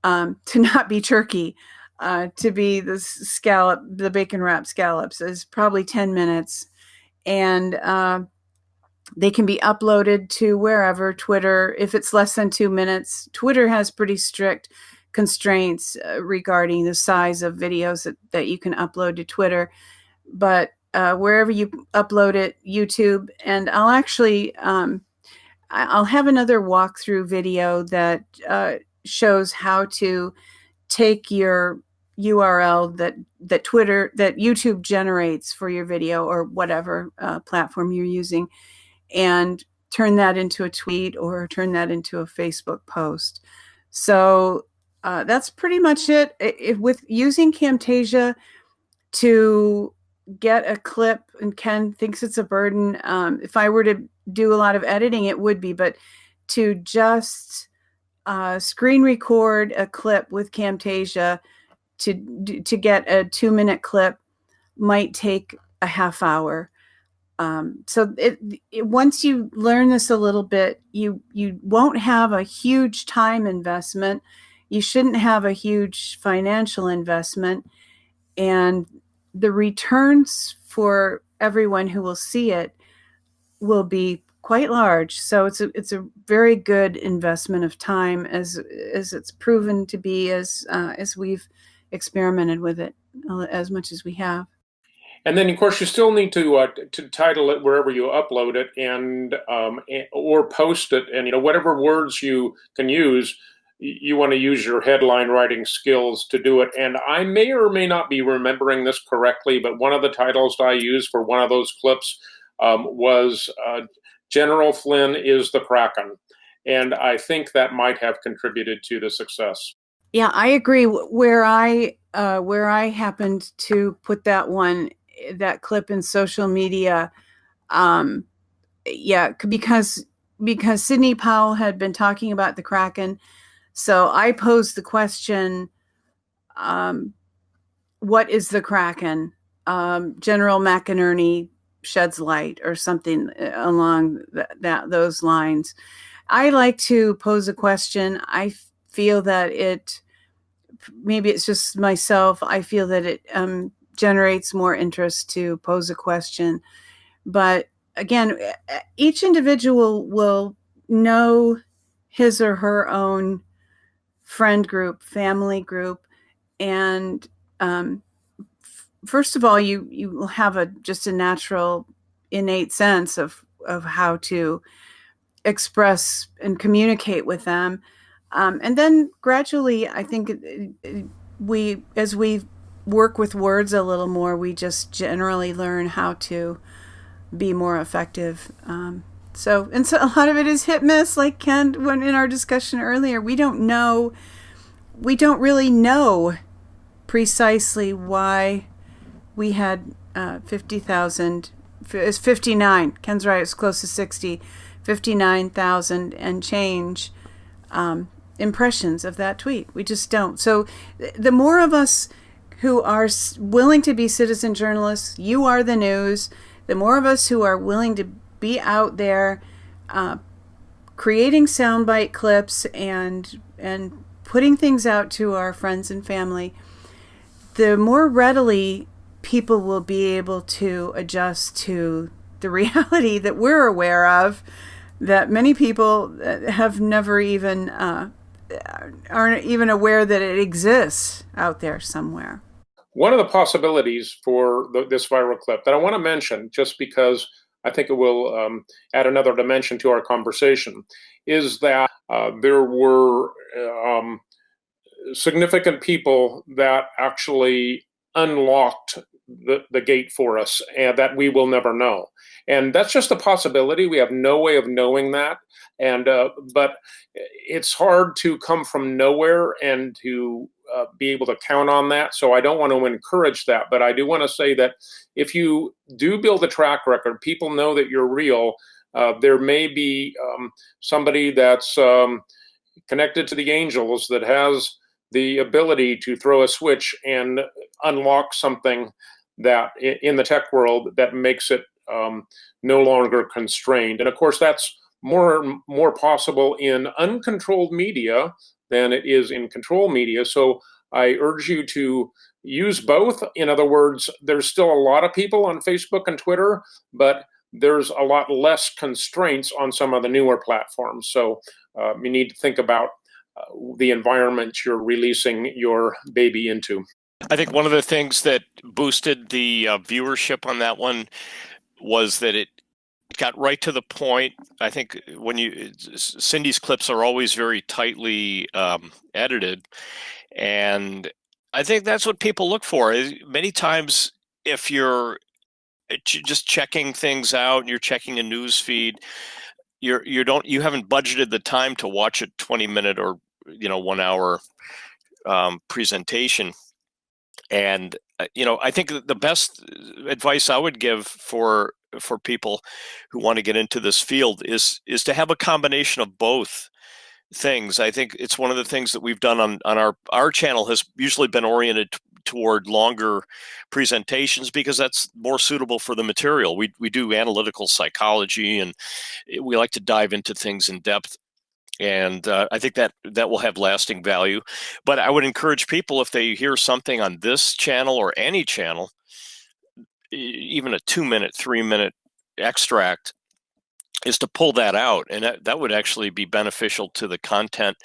to not be turkey, to be the bacon wrap scallops is probably 10 minutes. And they can be uploaded to wherever, Twitter. If it's less than 2 minutes, Twitter has pretty strict constraints regarding the size of videos that you can upload to Twitter. But wherever you upload it, YouTube, and I'll actually, I'll have another walkthrough video that shows how to take your URL that YouTube generates for your video or whatever platform you're using, and turn that into a tweet or turn that into a Facebook post. So that's pretty much it. With using Camtasia to get a clip, and Ken thinks it's a burden. If I were to do a lot of editing, it would be, but to just screen record a clip with Camtasia to get a 2-minute clip might take a half hour. So once you learn this a little bit, you won't have a huge time investment. You shouldn't have a huge financial investment, and the returns for everyone who will see it will be quite large. So it's a very good investment of time, as it's proven to be, as we've experimented with it as much as we have. And then, of course, you still need to title it wherever you upload it, and or post it, and whatever words you can use. You want to use your headline writing skills to do it. And I may or may not be remembering this correctly, but one of the titles I used for one of those clips was General Flynn is the Kraken. And I think that might have contributed to the success. Yeah, I agree. Where I happened to put that clip in social media, because Sidney Powell had been talking about the Kraken. So I posed the question, what is the Kraken? General McInerney sheds light, or something along those lines. I like to pose a question. I feel that maybe it's just myself, I feel that it generates more interest to pose a question. But again, each individual will know his or her own friend group, family group, and first of all, you will have just a natural, innate sense of how to express and communicate with them, and then gradually, I think as we work with words a little more, we just generally learn how to be more effective. So a lot of it is hit miss, like Ken, when in our discussion earlier, we don't really know precisely why we had 50,000. It's 59. Ken's right. It's close to 60. 59,000 and change impressions of that tweet. We just don't. So the more of us who are willing to be citizen journalists, you are the news, the more of us who are willing to be out there creating soundbite clips and putting things out to our friends and family, the more readily people will be able to adjust to the reality that we're aware of, that many people have never even aren't even aware that it exists out there somewhere. One of the possibilities for this viral clip that I want to mention, just because I think it will add another dimension to our conversation, is that there were significant people that actually unlocked the gate for us, and that we will never know. And that's just a possibility. We have no way of knowing that. And but it's hard to come from nowhere and to be able to count on that. So I don't want to encourage that. But I do want to say that if you do build a track record, people know that you're real. There may be somebody that's connected to the angels that has the ability to throw a switch and unlock something that in the tech world that makes it no longer constrained. And of course, that's more possible in uncontrolled media than it is in control media. So I urge you to use both. In other words, there's still a lot of people on Facebook and Twitter, but there's a lot less constraints on some of the newer platforms. So you need to think about the environment you're releasing your baby into. I think one of the things that boosted the viewership on that one was that it got right to the point. I think Cindy's clips are always very tightly edited, and I think that's what people look for. Many times, if you're just checking things out and you're checking a news feed, you haven't budgeted the time to watch a 20-minute or 1 hour presentation. And I think the best advice I would give for people who want to get into this field is to have a combination of both things. I think it's one of the things that we've done on our channel has usually been oriented toward longer presentations because that's more suitable for the material. We do analytical psychology, and we like to dive into things in depth. And I think that will have lasting value. But I would encourage people, if they hear something on this channel or any channel, even a 2-minute, 3-minute extract, is to pull that out. And that would actually be beneficial to the content.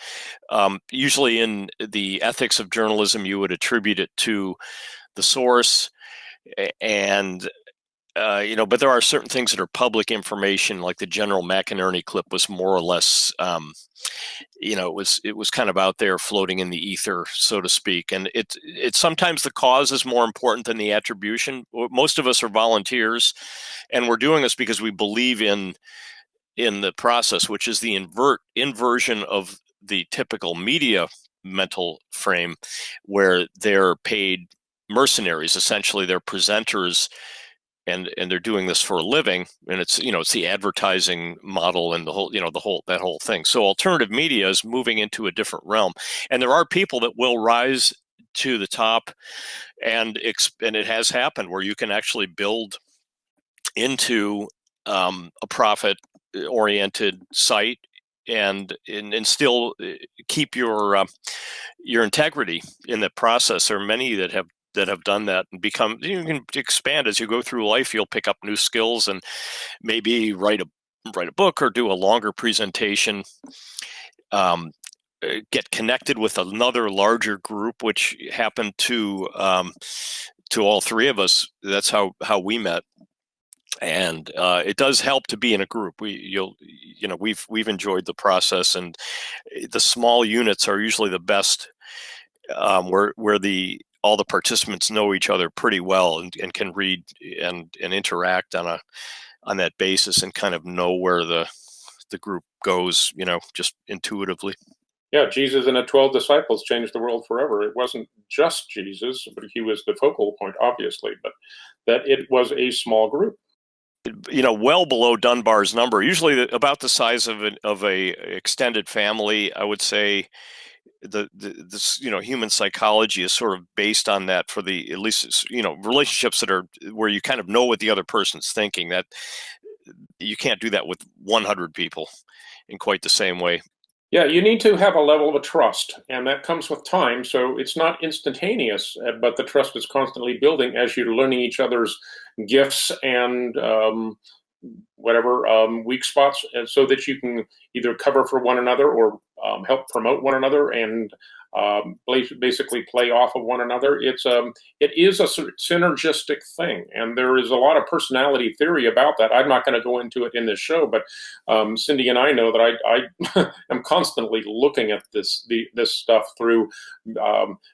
Usually in the ethics of journalism, you would attribute it to the source. And but there are certain things that are public information, like the General McInerney clip was more or less, it was kind of out there floating in the ether, so to speak. And it's sometimes the cause is more important than the attribution. Most of us are volunteers, and we're doing this because we believe in the process, which is the inversion of the typical media mental frame, where they're paid mercenaries. Essentially, they're presenters. And they're doing this for a living, and it's the advertising model and the whole thing. So alternative media is moving into a different realm, and there are people that will rise to the top, and it has happened where you can actually build into a profit-oriented site and still keep your integrity in the process. There are many that have done that and you can expand as you go through life. You'll pick up new skills and maybe write a book or do a longer presentation, get connected with another larger group, which happened to all three of us. That's how we met. And it does help to be in a group. We've enjoyed the process, and the small units are usually the best, where all the participants know each other pretty well and can read and interact on that basis and kind of know where the group goes, just intuitively. Yeah, Jesus and the 12 disciples changed the world forever. It wasn't just Jesus, but he was the focal point, obviously, but that it was a small group. Well below Dunbar's number, usually about the size of a extended family. I would say this human psychology is sort of based on that, for the at least relationships that are where you kind of know what the other person's thinking. That you can't do that with 100 people in quite the same way. Yeah, you need to have a level of trust, and that comes with time. So it's not instantaneous, but the trust is constantly building as you're learning each other's gifts and weak spots, and so that you can either cover for one another or help promote one another and basically play off of one another. It is a synergistic thing, and there is a lot of personality theory about that. I'm not going to go into it in this show, but Cindy and I know that I am constantly looking at this stuff through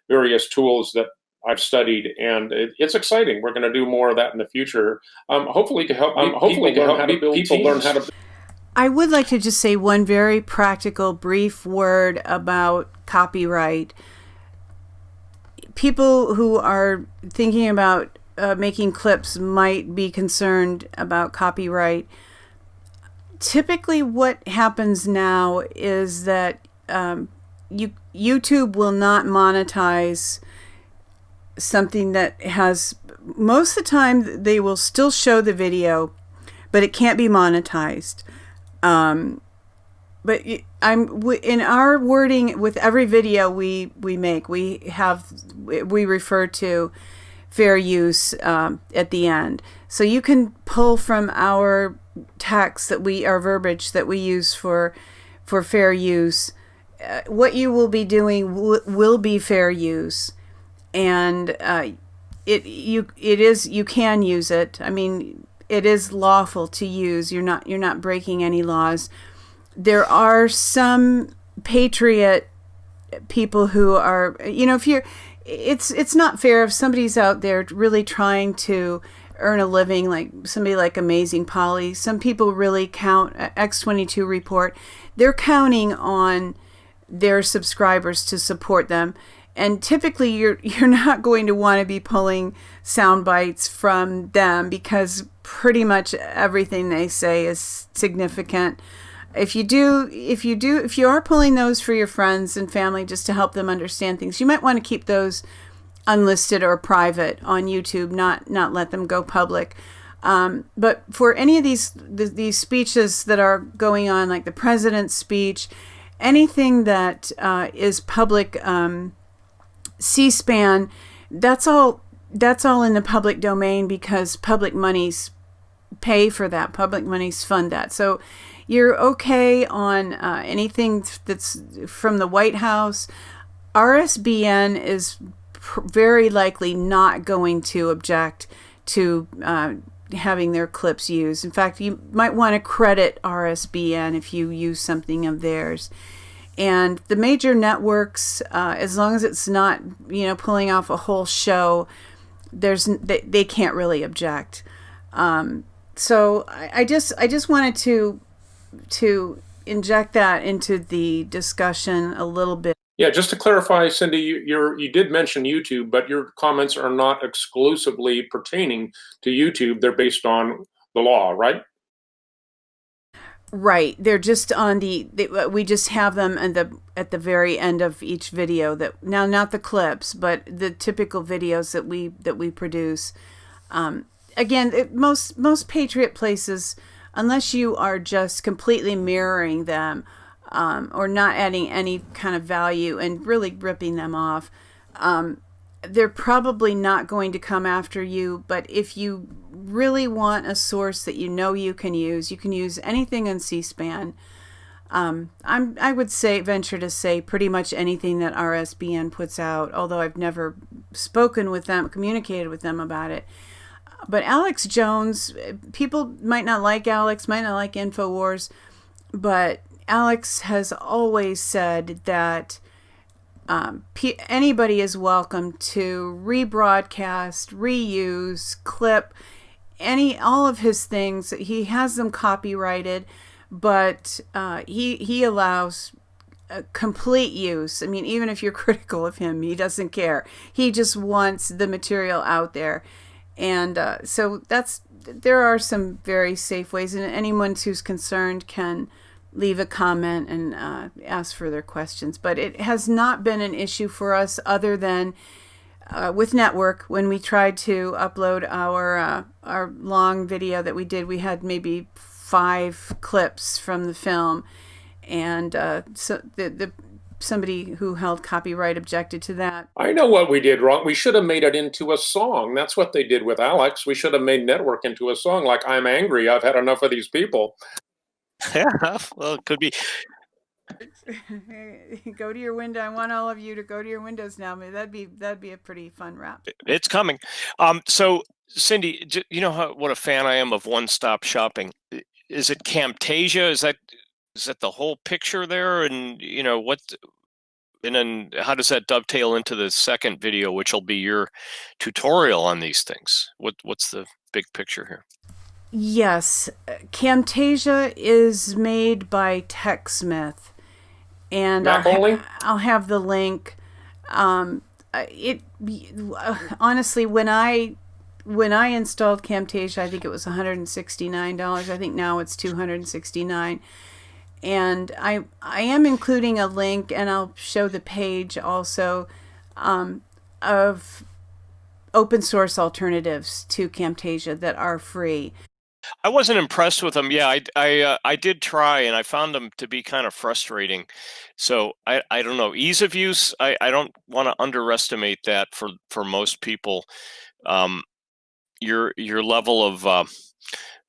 various tools that I've studied, and it's exciting. We're going to do more of that in the future, hopefully to help people learn how to. I would like to just say one very practical, brief word about copyright. People who are thinking about making clips might be concerned about copyright. Typically, what happens now is that YouTube will not monetize something that has, most of the time they will still show the video, but it can't be monetized. But in our wording with every video we make, we refer to fair use at the end. So you can pull from our text our verbiage that we use for fair use. What you will be doing will be fair use, and you can use it. I mean, it is lawful to use. You're not breaking any laws. There are some patriot people who are, it's not fair if somebody's out there really trying to earn a living, like somebody like Amazing Polly. Some people really count, X22 Report, they're counting on their subscribers to support them. And typically you're not going to want to be pulling sound bites from them, because pretty much everything they say is significant. If you are pulling those for your friends and family just to help them understand things, you might want to keep those unlisted or private on YouTube, not let them go public. But for any of these speeches that are going on, like the president's speech, anything that is public, C-SPAN, that's all in the public domain, because public monies pay for that. Public monies fund that. So you're okay on anything that's from the White House. RSBN is very likely not going to object to having their clips used. In fact, you might want to credit RSBN if you use something of theirs. And the major networks, as long as it's not, pulling off a whole show, they can't really object. So I just wanted to inject that into the discussion a little bit. Yeah, just to clarify, Cindy, you did mention YouTube, but your comments are not exclusively pertaining to YouTube. They're based on the law, right? Right. They're just on we just have them at the very end of each video. That now, not the clips, but the typical videos that we produce. Again, most Patriot places, unless you are just completely mirroring them, or not adding any kind of value and really ripping them off, they're probably not going to come after you. But if you really want a source that you can use anything on C-SPAN. I would venture to say pretty much anything that RSBN puts out, although I've never communicated with them about it. But Alex Jones, people might not like Alex, might not like InfoWars, but Alex has always said that anybody is welcome to rebroadcast, reuse, clip, all of his things. He has them copyrighted, but he allows complete use. I mean, even if you're critical of him, he doesn't care. He just wants the material out there. And so there are some very safe ways, and anyone who's concerned can leave a comment and ask further questions. But it has not been an issue for us other than with Network. When we tried to upload our long video that we did, we had maybe 5 clips from the film, and so somebody who held copyright objected to that. I know what we did wrong. We should have made it into a song. That's what they did with Alex. We should have made Network into a song, like "I'm angry, I've had enough of these people." Yeah, well, it could be. Go to your window. I want all of you to go to your windows now. That'd be a pretty fun rap. It's coming. So Cindy, you know what a fan I am of one-stop shopping. Is it Camtasia? Is that the whole picture there? And and then how does that dovetail into the second video, which will be your tutorial on these things? What's the big picture here? Yes, Camtasia is made by TechSmith, and I'll have the link. Honestly, when I installed Camtasia, I think it was $169. I think now it's $269. And I am including a link, and I'll show the page also, of open source alternatives to Camtasia that are free. I wasn't impressed with them. Yeah, I did try, and I found them to be kind of frustrating. So I don't know. Ease of use, I don't want to underestimate that for most people. Your level of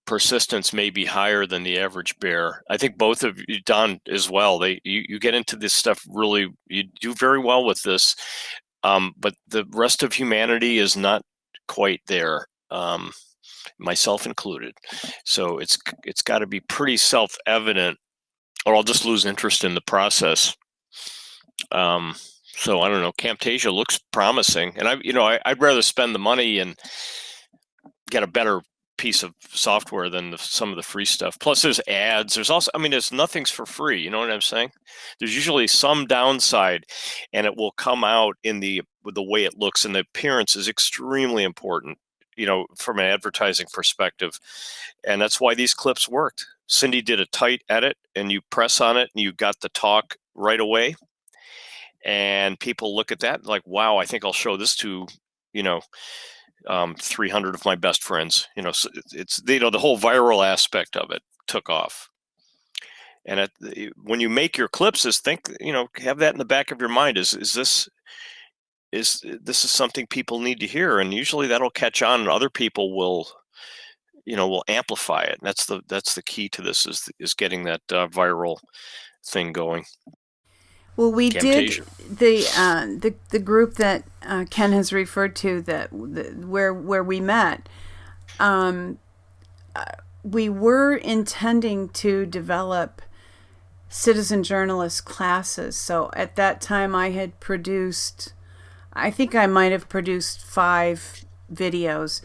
persistence may be higher than the average bear. I think both of you, Don, as well. You get into this stuff really. You do very well with this, but the rest of humanity is not quite there. Myself included. So it's got to be pretty self-evident, or I'll just lose interest in the process. So I don't know. Camtasia looks promising, and I'd rather spend the money and get a better piece of software than some of the free stuff. Plus, there's ads. There's also, there's nothing's for free. You know what I'm saying? There's usually some downside, and it will come out with the way it looks, and the appearance is extremely important. From an advertising perspective. And that's why these clips worked. Cindy did a tight edit, and you press on it and you got the talk right away. And people look at that like, wow, I think I'll show this to, 300 of my best friends. So it's, the whole viral aspect of it took off. And when you make your clips, have that in the back of your mind. Is this something people need to hear, and usually that'll catch on, and other people will amplify it. And that's the key to this is getting that viral thing going. Well, we Camtasia. did the group that Ken has referred to, where we met. We were intending to develop citizen journalist classes. So at that time, I think I might have produced 5 videos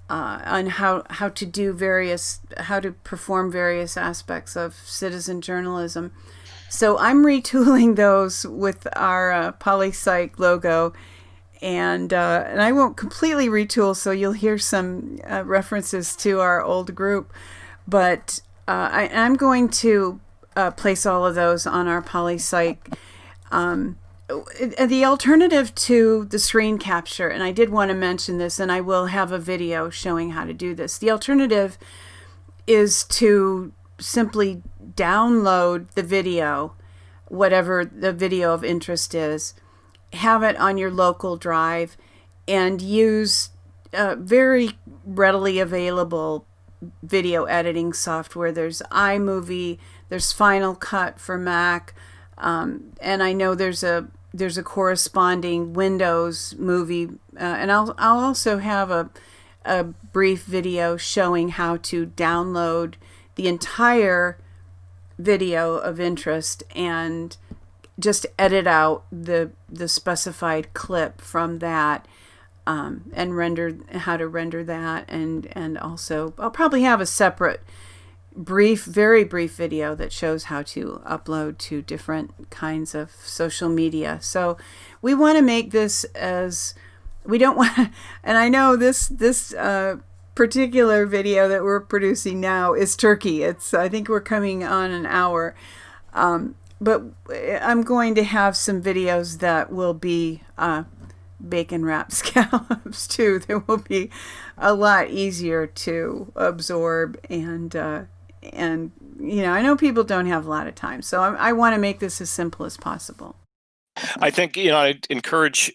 on how to perform various aspects of citizen journalism. So I'm retooling those with our Poli-Psych logo, and I won't completely retool, so you'll hear some references to our old group, but I'm going to place all of those on our Poli-Psych. The alternative to the screen capture, and I did want to mention this, and I will have a video showing how to do this. The alternative is to simply download the video, whatever the video of interest is, have it on your local drive, and use very readily available video editing software. There's iMovie, there's Final Cut for Mac, and I know there's a corresponding Windows movie, and I'll also have a brief video showing how to download the entire video of interest and just edit out the specified clip from that, and how to render that, and also I'll probably have a separate very brief video that shows how to upload to different kinds of social media. So we want to make this we don't want, and I know this particular video that we're producing now is turkey. I think we're coming on an hour. But I'm going to have some videos that will be bacon wrapped scallops too. They will be a lot easier to absorb, and I know people don't have a lot of time, so I want to make this as simple as possible. I think I'd encourage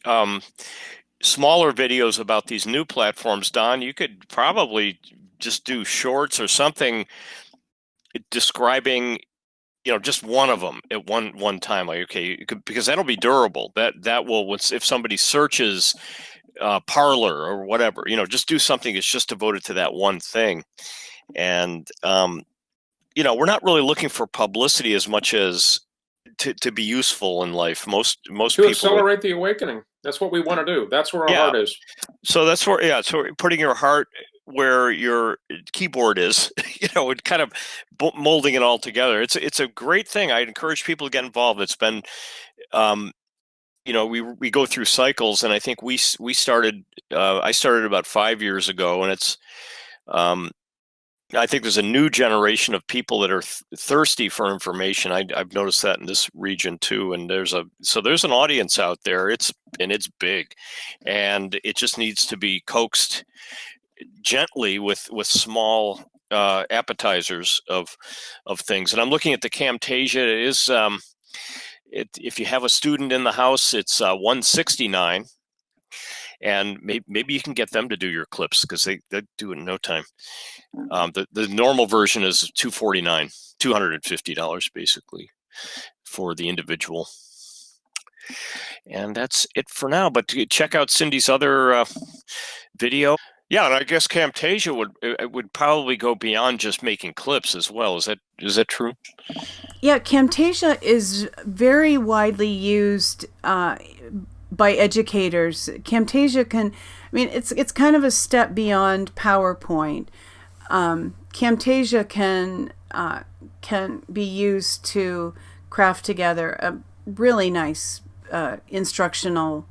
smaller videos about these new platforms. Don, you could probably just do shorts or something describing just one of them at one time. Like, okay, because that'll be durable. That will, if somebody searches Parlor or whatever, just do something that's just devoted to that one thing. And we're not really looking for publicity as much as to be useful in life. Most people accelerate the awakening. That's what we want to do. That's where our heart is. So that's where so putting your heart where your keyboard is, and kind of molding it all together. It's a great thing. I'd encourage people to get involved. It's been, we go through cycles, and I think I started about 5 years ago, and it's, I think there's a new generation of people that are thirsty for information. I've noticed that in this region too, and there's an audience out there. It's big, and it just needs to be coaxed gently with small appetizers of things. And I'm looking at the Camtasia. It is if you have a student in the house, it's $169, and maybe you can get them to do your clips, because they do it in no time. The normal version is $249, $250 basically for the individual. And that's it for now. But check out Cindy's other video. Yeah, and I guess Camtasia would probably go beyond just making clips as well. Is that true? Yeah, Camtasia is very widely used by educators. Camtasia it's kind of a step beyond PowerPoint. Camtasia can be used to craft together a really nice instructional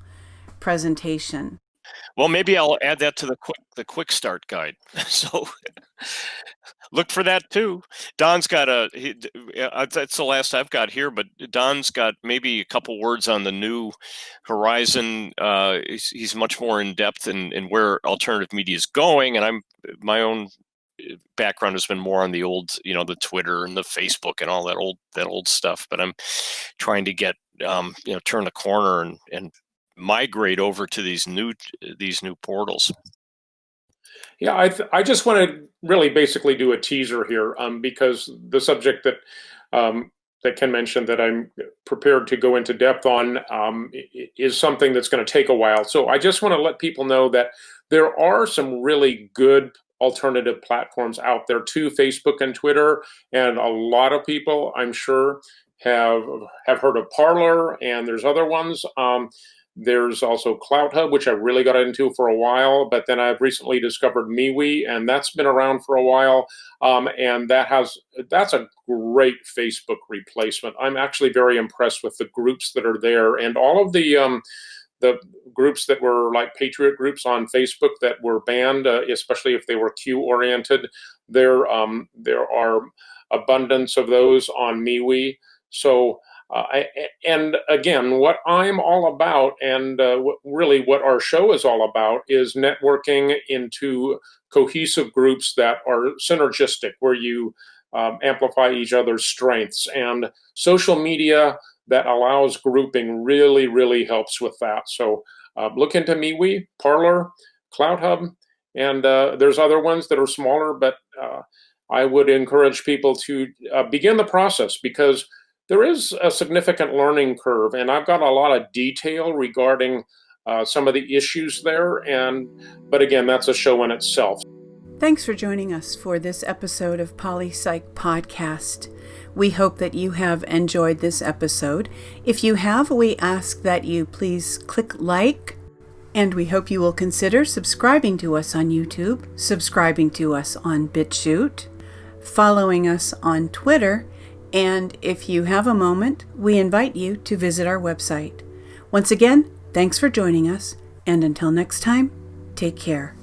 presentation. Well, maybe I'll add that to the quick start guide. So look for that too. Don's got that's the last I've got here, but Don's got maybe a couple words on the new horizon. He's much more in depth in where alternative media is going, and my own background has been more on the old, the Twitter and the Facebook and all that old stuff. But I'm trying to get turn the corner and migrate over to these new portals. Yeah, I just want to really basically do a teaser here, because the subject that Ken mentioned that I'm prepared to go into depth on is something that's going to take a while. So I just want to let people know that there are some really good alternative platforms out there to Facebook and Twitter, and a lot of people, I'm sure, have heard of Parlor, and there's other ones. There's also CloutHub, which I really got into for a while, but then I've recently discovered MeWe, and that's been around for a while. And that's a great Facebook replacement. I'm actually very impressed with the groups that are there, and all of the groups that were like patriot groups on Facebook that were banned, especially if they were Q-oriented. There are abundance of those on MeWe. So. And again, what I'm all about, and really what our show is all about, is networking into cohesive groups that are synergistic, where you amplify each other's strengths. And social media that allows grouping really, really helps with that. So look into MeWe, Parlor, CloutHub, and there's other ones that are smaller, but I would encourage people to begin the process, because there is a significant learning curve, and I've got a lot of detail regarding some of the issues there. But again, that's a show in itself. Thanks for joining us for this episode of Poli-Psych Podcast. We hope that you have enjoyed this episode. If you have, we ask that you please click like, and we hope you will consider subscribing to us on YouTube, subscribing to us on BitChute, following us on Twitter, and if you have a moment, we invite you to visit our website. Once again, thanks for joining us, and until next time, take care.